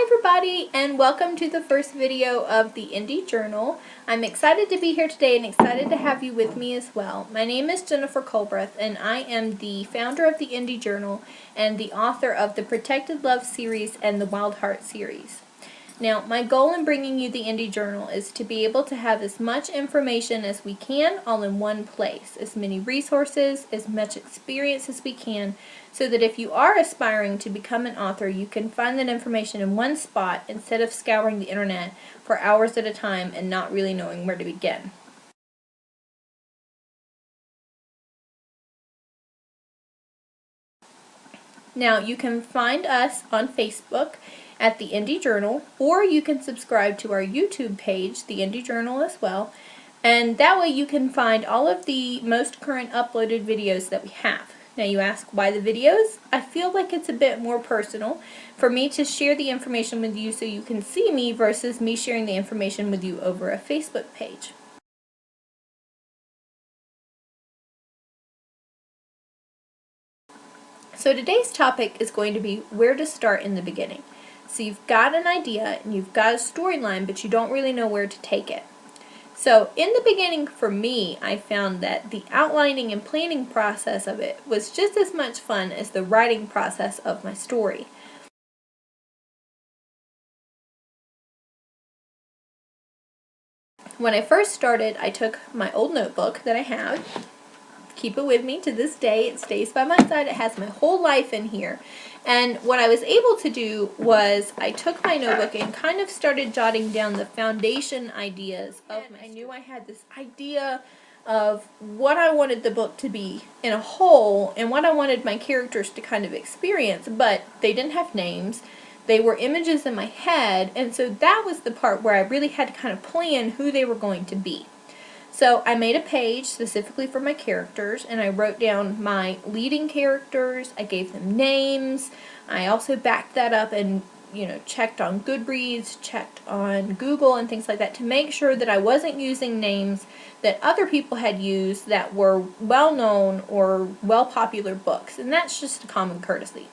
everybody, and welcome to the first video of the Indie Journal. I'm excited to be here today and excited to have you with me as well. My name is Jennifer Culbreth, and I am the founder of the Indie Journal and the author of the Protected Love series and the Wild Heart series. Now, my goal in bringing you the Indie Journal is to be able to have as much information as we can all in one place, as many resources, as much experience as we can, so that if you are aspiring to become an author, you can find that information in one spot instead of scouring the internet for hours at a time and not really knowing where to begin. Now, you can find us on Facebook at the Indie Journal, or you can subscribe to our YouTube page, the Indie Journal, as well, and that way you can find all of the most current uploaded videos that we have. Now, you ask why the videos? I feel like it's a bit more personal for me to share the information with you so you can see me versus me sharing the information with you over a Facebook page. So today's topic is going to be where to start in the beginning. So you've got an idea and you've got a storyline, but you don't really know where to take it. So in the beginning, for me, I found that the outlining and planning process of it was just as much fun as the writing process of my story. When I first started, I took my old notebook that I have. Keep it with me to this day. It stays by my side. It has my whole life in here. And what I was able to do was I took my notebook and kind of started jotting down the foundation ideas of my story. I knew I had this idea of what I wanted the book to be in a whole and what I wanted my characters to kind of experience, but they didn't have names. They were images in my head, and so that was the part where I really had to kind of plan who they were going to be. So I made a page specifically for my characters, and I wrote down my leading characters. I gave them names. I also backed that up and, checked on Goodreads, checked on Google and things like that to make sure that I wasn't using names that other people had used that were well-known or well-popular books, and that's just a common courtesy.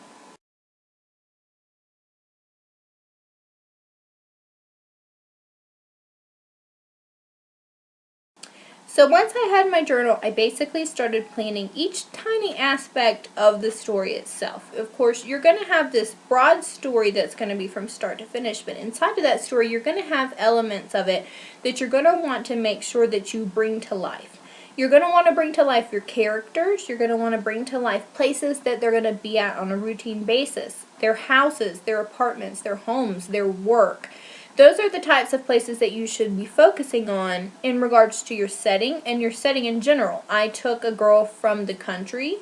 So once I had my journal, I basically started planning each tiny aspect of the story itself. Of course, you're going to have this broad story that's going to be from start to finish, but inside of that story, you're going to have elements of it that you're going to want to make sure that you bring to life. You're going to want to bring to life your characters. You're going to want to bring to life places that they're going to be at on a routine basis. Their houses, their apartments, their homes, their work. Those are the types of places that you should be focusing on in regards to your setting and your setting in general. I took a girl from the country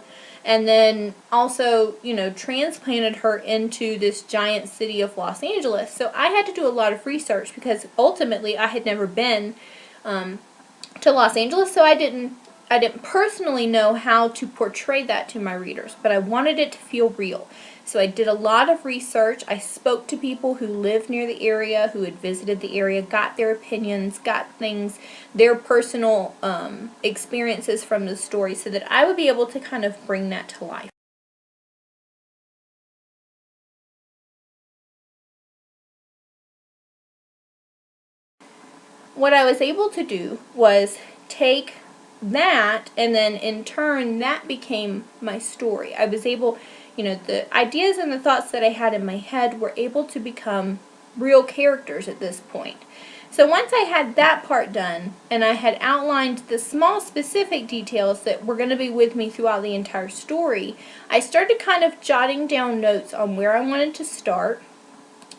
and then also, transplanted her into this giant city of Los Angeles. So I had to do a lot of research because ultimately I had never been to Los Angeles, so I didn't personally know how to portray that to my readers, but I wanted it to feel real. So I did a lot of research. I spoke to people who lived near the area, who had visited the area, got their opinions, got things, their personal experiences from the story so that I would be able to kind of bring that to life. What I was able to do was take that, and then in turn that became my story. I was able, the ideas and the thoughts that I had in my head were able to become real characters at this point. So once I had that part done, and I had outlined the small specific details that were going to be with me throughout the entire story, I started kind of jotting down notes on where I wanted to start.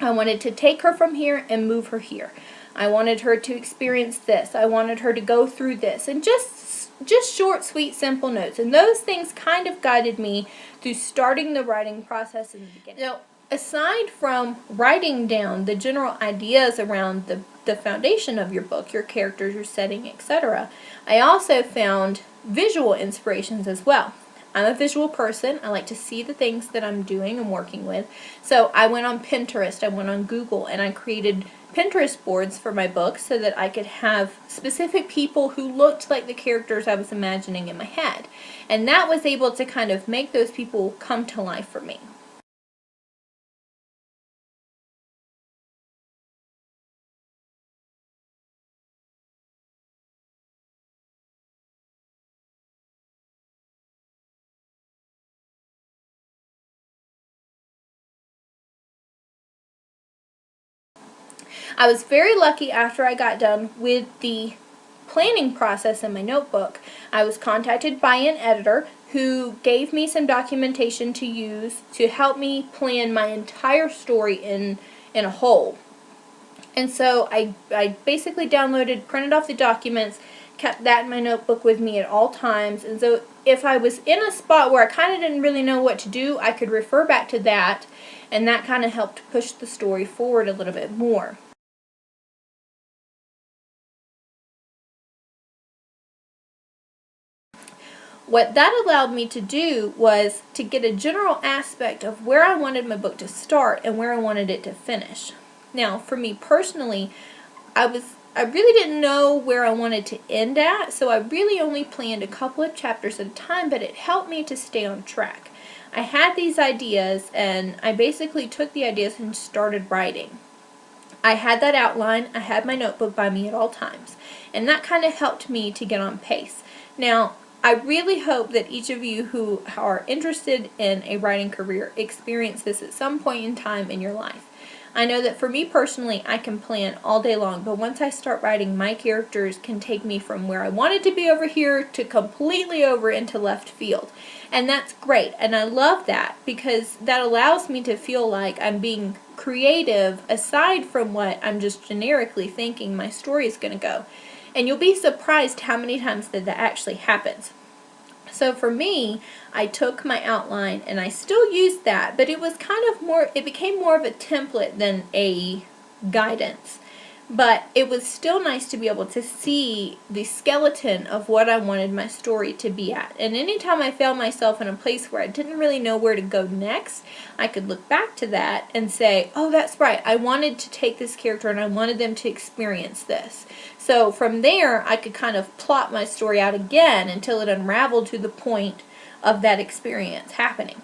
I wanted to take her from here and move her here. I wanted her to experience this. I wanted her to go through this. And just short, sweet, simple notes. And those things kind of guided me through starting the writing process in the beginning. Now, aside from writing down the general ideas around the foundation of your book, your characters, your setting, etc., I also found visual inspirations as well. I'm a visual person. I like to see the things that I'm doing and working with. So I went on Pinterest, I went on Google, and I created Pinterest boards for my book so that I could have specific people who looked like the characters I was imagining in my head. And that was able to kind of make those people come to life for me. I was very lucky after I got done with the planning process in my notebook. I was contacted by an editor who gave me some documentation to use to help me plan my entire story in a whole. And so I basically downloaded, printed off the documents, kept that in my notebook with me at all times. And so if I was in a spot where I kind of didn't really know what to do, I could refer back to that, and that kind of helped push the story forward a little bit more. What that allowed me to do was to get a general aspect of where I wanted my book to start and where I wanted it to finish. Now, for me personally, I really didn't know where I wanted to end at, so I really only planned a couple of chapters at a time, but it helped me to stay on track. I had these ideas, and I basically took the ideas and started writing. I had that outline, I had my notebook by me at all times, and that kind of helped me to get on pace. Now, I really hope that each of you who are interested in a writing career experience this at some point in time in your life. I know that for me personally, I can plan all day long, but once I start writing, my characters can take me from where I wanted to be over here to completely over into left field. And that's great, and I love that because that allows me to feel like I'm being creative aside from what I'm just generically thinking my story is going to go. And you'll be surprised how many times that actually happens. So for me, I took my outline and I still used that, but it was kind of more, it became more of a template than a guidance. But it was still nice to be able to see the skeleton of what I wanted my story to be at. And anytime I found myself in a place where I didn't really know where to go next, I could look back to that and say, oh, that's right, I wanted to take this character and I wanted them to experience this. So from there, I could kind of plot my story out again until it unraveled to the point of that experience happening.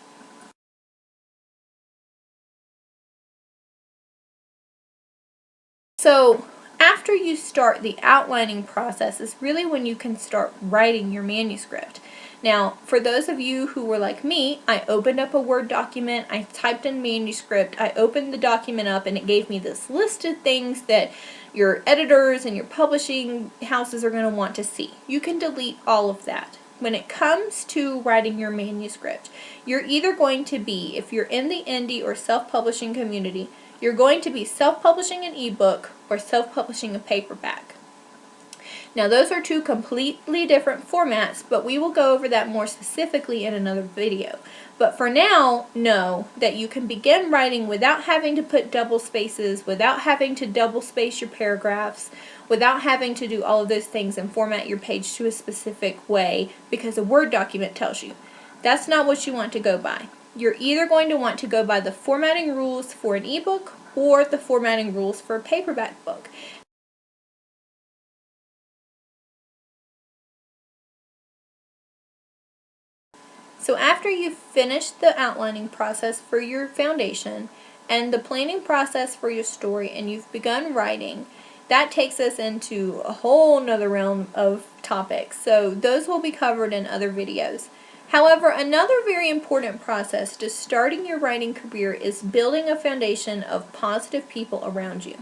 So after you start the outlining process is really when you can start writing your manuscript. Now, for those of you who were like me, I opened up a Word document, I typed in manuscript, I opened the document up, and it gave me this list of things that your editors and your publishing houses are going to want to see. You can delete all of that. When it comes to writing your manuscript, you're either going to be, if you're in the indie or self-publishing community, you're going to be self-publishing an ebook or self-publishing a paperback. Now those are two completely different formats, but we will go over that more specifically in another video. But for now, know that you can begin writing without having to put double spaces, without having to double space your paragraphs, without having to do all of those things and format your page to a specific way because a Word document tells you. That's not what you want to go by. You're either going to want to go by the formatting rules for an ebook or the formatting rules for a paperback book. So after you've finished the outlining process for your foundation and the planning process for your story and you've begun writing, that takes us into a whole nother realm of topics. So those will be covered in other videos. However, another very important process to starting your writing career is building a foundation of positive people around you.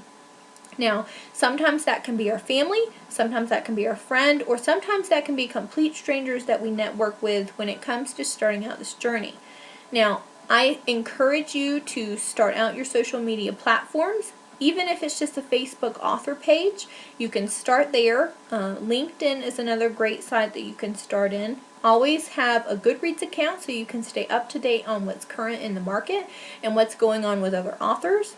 Now, sometimes that can be our family, sometimes that can be our friend, or sometimes that can be complete strangers that we network with when it comes to starting out this journey. Now, I encourage you to start out your social media platforms. Even if it's just a Facebook author page, you can start there. LinkedIn is another great site that you can start in. Always have a Goodreads account so you can stay up to date on what's current in the market and what's going on with other authors.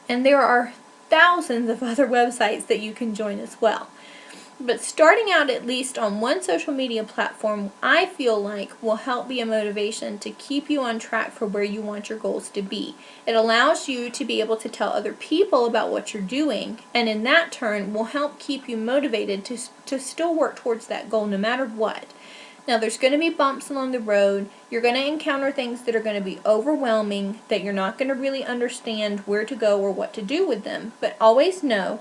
And there are thousands of other websites that you can join as well. But starting out at least on one social media platform, I feel like will help be a motivation to keep you on track for where you want your goals to be. It allows you to be able to tell other people about what you're doing, and in that turn will help keep you motivated to still work towards that goal no matter what. Now there's going to be bumps along the road. You're going to encounter things that are going to be overwhelming, that you're not going to really understand where to go or what to do with them. But always know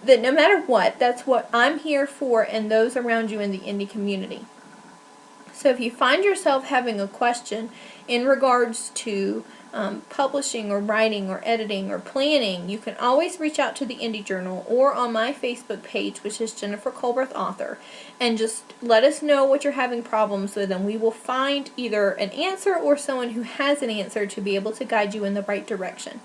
that no matter what, that's what I'm here for and those around you in the indie community. So if you find yourself having a question in regards to publishing or writing or editing or planning, you can always reach out to the Indie Journal or on my Facebook page, which is Jennifer Culbreth Author, and just let us know what you're having problems with, and we will find either an answer or someone who has an answer to be able to guide you in the right direction.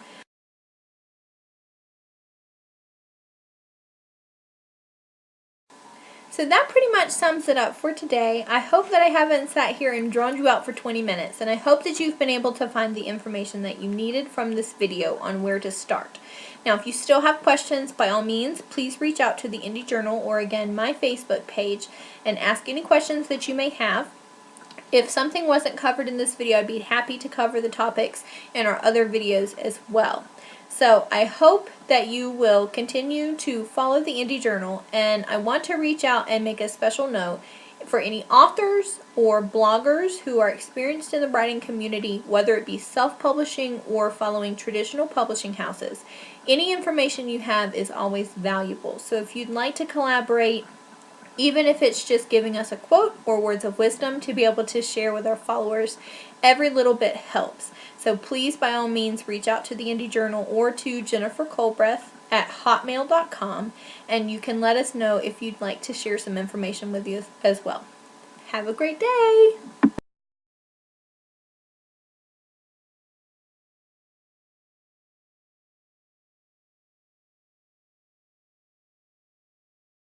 So that pretty much sums it up for today. I hope that I haven't sat here and drawn you out for 20 minutes, and I hope that you've been able to find the information that you needed from this video on where to start. Now, if you still have questions, by all means, please reach out to the Indie Journal or, again, my Facebook page and ask any questions that you may have. If something wasn't covered in this video, I'd be happy to cover the topics in our other videos as well. So I hope that you will continue to follow the Indie Journal, and I want to reach out and make a special note for any authors or bloggers who are experienced in the writing community, whether it be self-publishing or following traditional publishing houses. Any information you have is always valuable. So if you'd like to collaborate, even if it's just giving us a quote or words of wisdom to be able to share with our followers, every little bit helps. So please, by all means, reach out to the Indie Journal or to Jennifer Culbreth at hotmail.com, and you can let us know if you'd like to share some information with you as well. Have a great day!